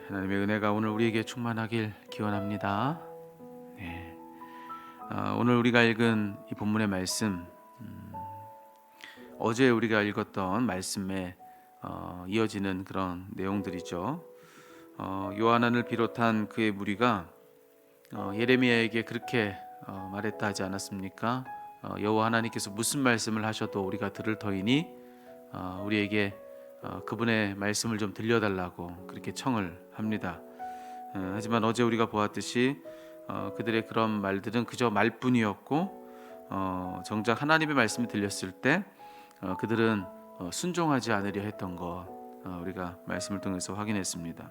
하나님의 은혜가 오늘 우리에게 충만하길 기원합니다. 네. 오늘 우리가 읽은 이 본문의 말씀, 어제 우리가 읽었던 말씀에 이어지는 그런 내용들이죠. 요한을 비롯한 그의 무리가 예레미야에게 그렇게 말했다 하지 않았습니까? 여호와 하나님께서 무슨 말씀을 하셔도 우리가 들을 터이니 우리에게 그분의 말씀을 좀 들려달라고 그렇게 청을 합니다. 하지만 어제 우리가 보았듯이 그들의 그런 말들은 그저 말뿐이었고 정작 하나님의 말씀이 들렸을 때 그들은 순종하지 않으려 했던 것 우리가 말씀을 통해서 확인했습니다.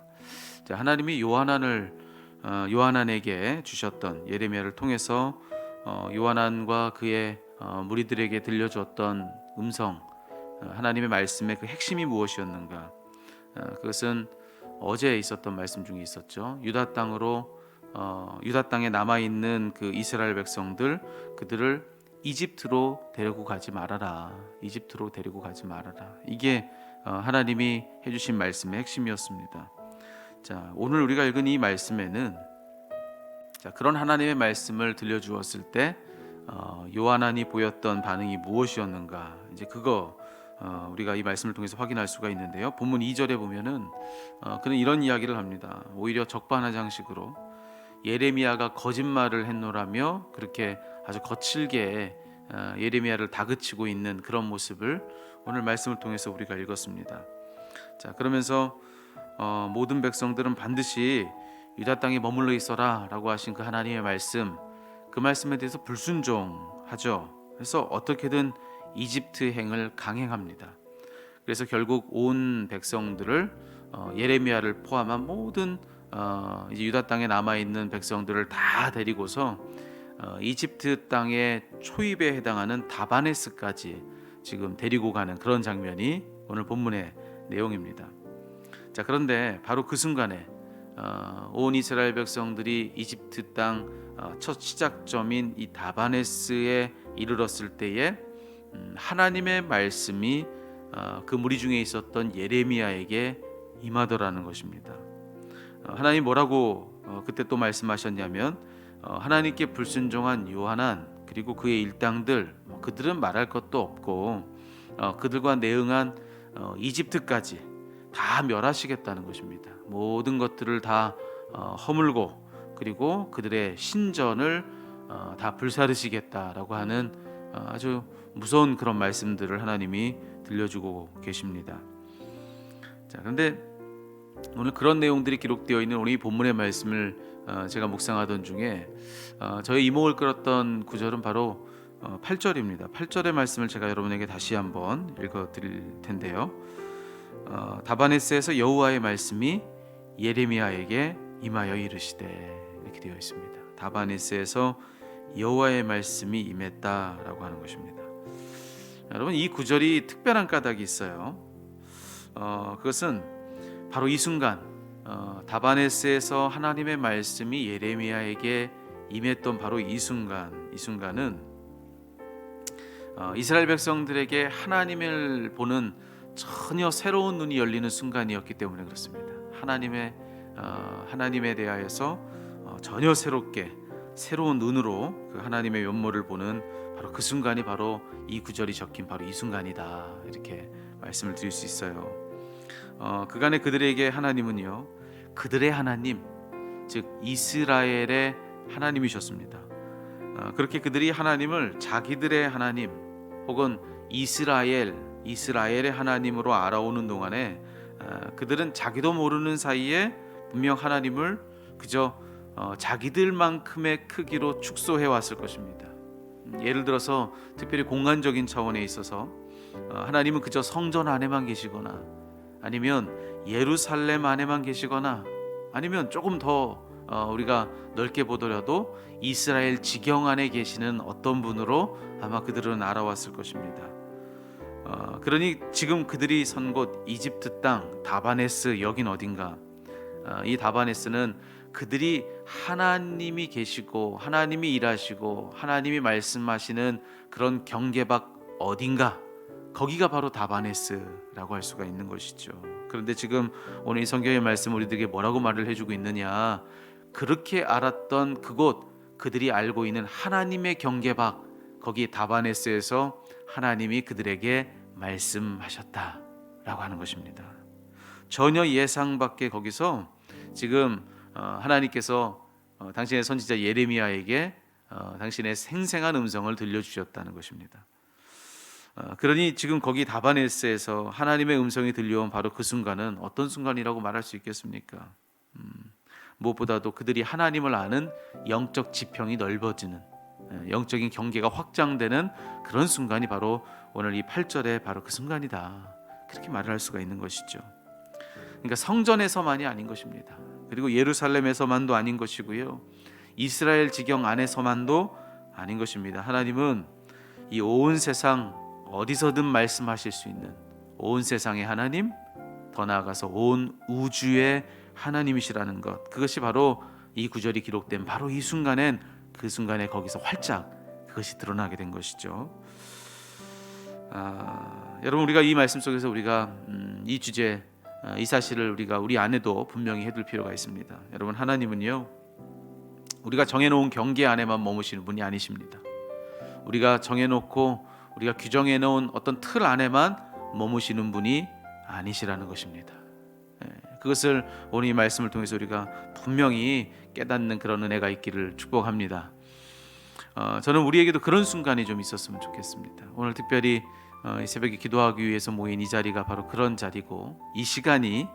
자, 하나님이 요한안에게 주셨던 예레미야를 통해서 요한안과 그의 무리들에게 들려주었던 음성, 하나님의 말씀의 그 핵심이 무엇이었는가? 그것은 어제 있었던 말씀 중에 있었죠. 유다 땅에 남아 있는 그 이스라엘 백성들, 그들을 이집트로 데리고 가지 말아라. 이집트로 데리고 가지 말아라. 이게 하나님이 해주신 말씀의 핵심이었습니다. 자, 오늘 우리가 읽은 이 말씀에는 그런 하나님의 말씀을 들려주었을 때 요한안이 보였던 반응이 무엇이었는가? 이제 그거 우리가 이 말씀을 통해서 확인할 수가 있는데요. 본문 2절에 보면은 그는 이런 이야기를 합니다. 오히려 적반하장식으로 예레미야가 거짓말을 했노라며 그렇게 아주 거칠게 예레미야를 다그치고 있는 그런 모습을 오늘 말씀을 통해서 우리가 읽었습니다. 자, 그러면서 모든 백성들은 반드시 유다 땅에 머물러 있어라 라고 하신 그 하나님의 말씀, 그 말씀에 대해서 불순종하죠. 그래서 어떻게든 이집트 행을 강행합니다. 그래서 결국 온 백성들을 예레미야를 포함한 모든 이제 유다 땅에 남아 있는 백성들을 다 데리고서 이집트 땅의 초입에 해당하는 다바네스까지 지금 데리고 가는 그런 장면이 오늘 본문의 내용입니다. 자, 그런데 바로 그 순간에 온 이스라엘 백성들이 이집트 땅 첫 시작점인 이 다바네스에 이르렀을 때에 하나님의 말씀이 그 무리 중에 있었던 예레미야에게 임하더라는 것입니다. 하나님 뭐라고 그때 또 말씀하셨냐면 하나님께 불순종한 요한안 그리고 그의 일당들 그들은 말할 것도 없고 그들과 내응한 이집트까지 다 멸하시겠다는 것입니다. 모든 것들을 다 허물고 그리고 그들의 신전을 다 불사르시겠다라고 하는 아주 무서운 그런 말씀들을 하나님이 들려주고 계십니다. 자, 그런데 오늘 그런 내용들이 기록되어 있는 오늘 이 본문의 말씀을 제가 묵상하던 중에 저의 이목을 끌었던 구절은 바로 8절입니다. 8절의 말씀을 제가 여러분에게 다시 한번 읽어드릴 텐데요. 다바네스에서 여호와의 말씀이 예레미야에게 임하여 이르시되 이렇게 되어 있습니다. 다바네스에서 여호와의 말씀이 임했다라고 하는 것입니다. 여러분, 이 구절이 특별한 까닭이 있어요. 그것은 바로 이 순간 다바네스에서 하나님의 말씀이 예레미야에게 임했던 바로 이 순간은 이스라엘 백성들에게 하나님을 보는 전혀 새로운 눈이 열리는 순간이었기 때문에 그렇습니다. 하나님에 대하여서 전혀 새로운 눈으로 그 하나님의 면모를 보는 바로 그 순간이 바로 이 구절이 적힌 바로 이 순간이다, 이렇게 말씀을 드릴 수 있어요. 그간에 그들에게 하나님은요, 그들의 하나님, 즉 이스라엘의 하나님이셨습니다. 그렇게 그들이 하나님을 자기들의 하나님 혹은 이스라엘의 하나님으로 알아오는 동안에 그들은 자기도 모르는 사이에 분명 하나님을 그저 자기들만큼의 크기로 축소해 왔을 것입니다. 예를 들어서 특별히 공간적인 차원에 있어서 하나님은 그저 성전 안에만 계시거나 아니면 예루살렘 안에만 계시거나 아니면 조금 더 우리가 넓게 보더라도 이스라엘 지경 안에 계시는 어떤 분으로 아마 그들은 알아왔을 것입니다. 그러니 지금 그들이 선 곳 이집트 땅 다바네스, 여긴 어딘가? 이 다바네스는 그들이 하나님이 계시고 하나님이 일하시고 하나님이 말씀하시는 그런 경계 밖 어딘가, 거기가 바로 다바네스라고 할 수가 있는 것이죠. 그런데 지금 오늘 이 성경의 말씀 우리들에게 뭐라고 말을 해주고 있느냐? 그렇게 알았던 그곳, 그들이 알고 있는 하나님의 경계밖, 거기 다바네스에서 하나님이 그들에게 말씀하셨다라고 하는 것입니다. 전혀 예상 밖의 거기서 지금 하나님께서 당신의 선지자 예레미야에게 당신의 생생한 음성을 들려주셨다는 것입니다. 그러니 지금 거기 다바네스에서 하나님의 음성이 들려온 바로 그 순간은 어떤 순간이라고 말할 수 있겠습니까? 무엇보다도 그들이 하나님을 아는 영적 지평이 넓어지는, 영적인 경계가 확장되는 그런 순간이 바로 오늘 이 8절에 바로 그 순간이다, 그렇게 말을 할 수가 있는 것이죠. 그러니까 성전에서만이 아닌 것입니다. 그리고 예루살렘에서만도 아닌 것이고요, 이스라엘 지경 안에서만도 아닌 것입니다. 하나님은 이 온 세상 어디서든 말씀하실 수 있는 온 세상의 하나님, 더 나아가서 온 우주의 하나님이시라는 것, 그것이 바로 이 구절이 기록된 바로 이 순간엔, 그 순간에 거기서 활짝 그것이 드러나게 된 것이죠. 여러분, 우리가 이 말씀 속에서 우리가 이 주제, 이 사실을 우리가 우리 안에도 분명히 해둘 필요가 있습니다. 여러분, 하나님은요, 우리가 정해놓은 경계 안에만 머무시는 분이 아니십니다. 우리가 정해놓고 우리가 규정해놓은 어떤 틀 안에만 머무시는 분이 아니시라는 것입니다. 그것을 오늘 이 말씀을 통해서 우리가 분명히 깨닫는 그런 은혜가 있기를 축복합니다. 저는 우리에게도 그런 순간이 좀 있었으면 좋겠습니다. 오늘 특별히 이 새벽에 기도하기 위해서 모인 이 자리가 바로 그런 자리고, 이 시간이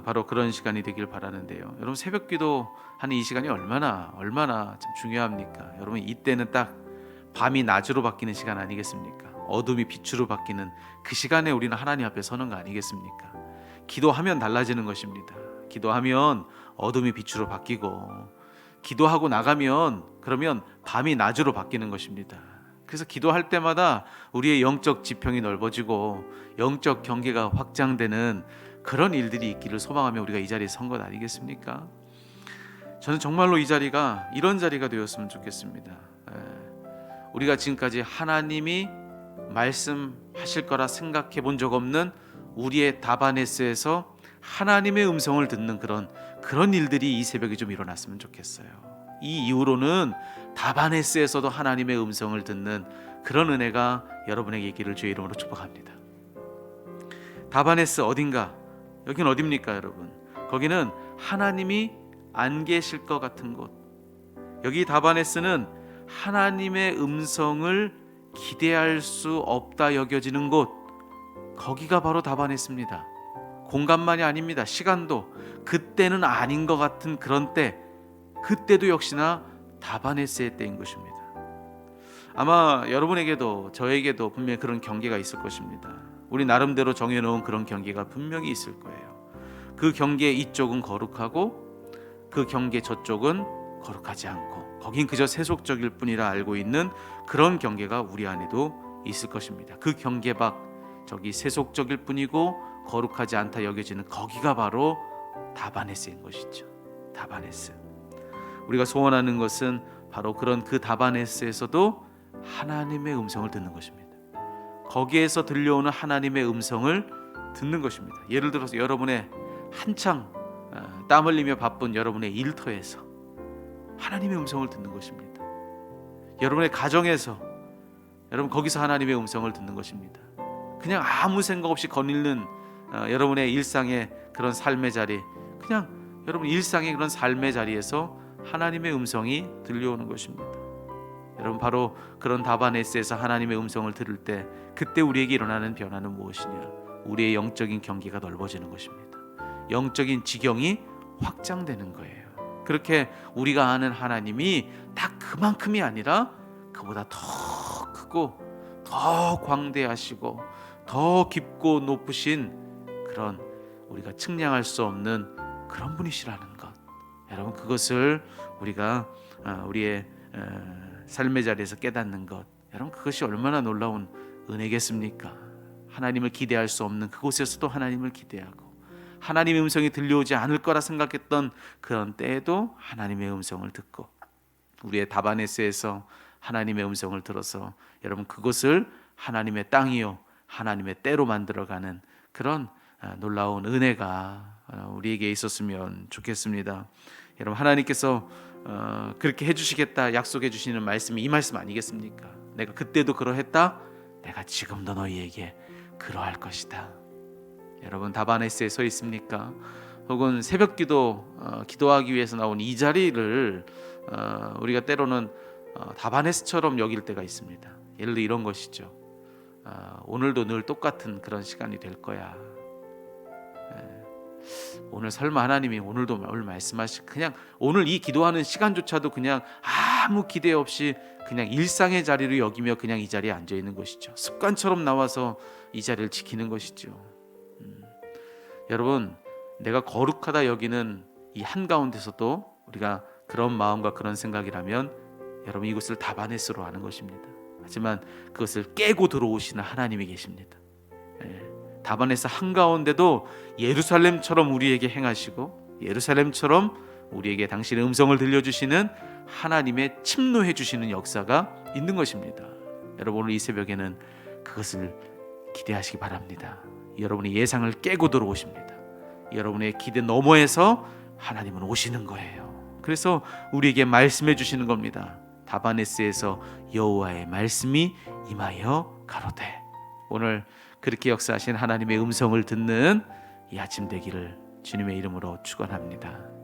바로 그런 시간이 되길 바라는데요. 여러분, 새벽 기도하는 이 시간이 얼마나 참 중요합니까? 여러분, 이때는 딱 밤이 낮으로 바뀌는 시간 아니겠습니까? 어둠이 빛으로 바뀌는 그 시간에 우리는 하나님 앞에 서는 거 아니겠습니까? 기도하면 달라지는 것입니다. 기도하면 어둠이 빛으로 바뀌고, 기도하고 나가면 그러면 밤이 낮으로 바뀌는 것입니다. 그래서 기도할 때마다 우리의 영적 지평이 넓어지고 영적 경계가 확장되는 그런 일들이 있기를 소망하며 우리가 이 자리에 선 것 아니겠습니까? 저는 정말로 이 자리가 이런 자리가 되었으면 좋겠습니다. 우리가 지금까지 하나님이 말씀하실 거라 생각해 본 적 없는 우리의 다바네스에서 하나님의 음성을 듣는 그런 일들이 이 새벽에 좀 일어났으면 좋겠어요. 이 이후로는 다바네스에서도 하나님의 음성을 듣는 그런 은혜가 여러분에게 있기를 주의 이름으로 축복합니다. 다바네스 어딘가? 여긴 어딥니까, 여러분? 거기는 하나님이 안 계실 것 같은 곳. 여기 다바네스는 하나님의 음성을 기대할 수 없다 여겨지는 곳, 거기가 바로 다바네스입니다. 공간만이 아닙니다. 시간도 그때는 아닌 것 같은 그런 때, 그때도 역시나 다바네스의 때인 것입니다. 아마 여러분에게도 저에게도 분명히 그런 경계가 있을 것입니다. 우리 나름대로 정해놓은 그런 경계가 분명히 있을 거예요. 그 경계 이쪽은 거룩하고 그 경계 저쪽은 거룩하지 않고, 거긴 그저 세속적일 뿐이라 알고 있는 그런 경계가 우리 안에도 있을 것입니다. 그 경계 밖, 저기 세속적일 뿐이고 거룩하지 않다 여겨지는 거기가 바로 다바네스인 것이죠. 다바네스. 우리가 소원하는 것은 바로 그런 그 다바네스에서도 하나님의 음성을 듣는 것입니다. 거기에서 들려오는 하나님의 음성을 듣는 것입니다. 예를 들어서 여러분의 한창 땀 흘리며 바쁜 여러분의 일터에서 하나님의 음성을 듣는 것입니다. 여러분의 가정에서 여러분 거기서 하나님의 음성을 듣는 것입니다. 그냥 아무 생각 없이 거닐는 여러분의 일상의 그런 삶의 자리, 그냥 여러분 일상의 그런 삶의 자리에서 하나님의 음성이 들려오는 것입니다. 여러분, 바로 그런 다바네스에서 하나님의 음성을 들을 때, 그때 우리에게 일어나는 변화는 무엇이냐? 우리의 영적인 경계가 넓어지는 것입니다. 영적인 지경이 확장되는 거예요. 그렇게 우리가 아는 하나님이 딱 그만큼이 아니라 그보다 더 크고 더 광대하시고 더 깊고 높으신 그런, 우리가 측량할 수 없는 그런 분이시라는 것, 여러분, 그것을 우리가 우리의 삶의 자리에서 깨닫는 것, 여러분, 그것이 얼마나 놀라운 은혜겠습니까? 하나님을 기대할 수 없는 그곳에서도 하나님을 기대하고, 하나님의 음성이 들려오지 않을 거라 생각했던 그런 때에도 하나님의 음성을 듣고, 우리의 다바네스에서 하나님의 음성을 들어서 여러분 그곳을 하나님의 땅이요 하나님의 때로 만들어가는 그런 놀라운 은혜가 우리에게 있었으면 좋겠습니다. 여러분, 하나님께서 그렇게 해주시겠다 약속해 주시는 말씀이 이 말씀 아니겠습니까? 내가 그때도 그러했다, 내가 지금도 너희에게 그러할 것이다. 여러분, 다바네스에 서 있습니까? 혹은 새벽기도 기도하기 위해서 나온 이 자리를 우리가 때로는 다바네스처럼 여길 때가 있습니다. 예를 들어 이런 것이죠. 오늘도 늘 똑같은 그런 시간이 될 거야. 오늘 설마 하나님이 오늘도 오늘 말씀하실, 그냥 오늘 이 기도하는 시간조차도 그냥 아무 기대 없이 그냥 일상의 자리로 여기며 그냥 이 자리에 앉아 있는 것이죠. 습관처럼 나와서 이 자리를 지키는 것이죠. 여러분, 내가 거룩하다 여기는 이 한가운데서도 우리가 그런 마음과 그런 생각이라면 여러분, 이것을 다바네스로 하는 것입니다. 하지만 그것을 깨고 들어오시는 하나님이 계십니다. 다바네스 한가운데도 예루살렘처럼 우리에게 행하시고 예루살렘처럼 우리에게 당신의 음성을 들려주시는 하나님의 침노해 주시는 역사가 있는 것입니다. 여러분, 오늘 이 새벽에는 그것을 기대하시기 바랍니다. 여러분의 예상을 깨고 들어오십니다. 여러분의 기대 너머에서 하나님은 오시는 거예요. 그래서 우리에게 말씀해 주시는 겁니다. 다바네스에서 여호와의 말씀이 임하여 가로되. 오늘 그렇게 역사하신 하나님의 음성을 듣는 이 아침 되기를 주님의 이름으로 축원합니다.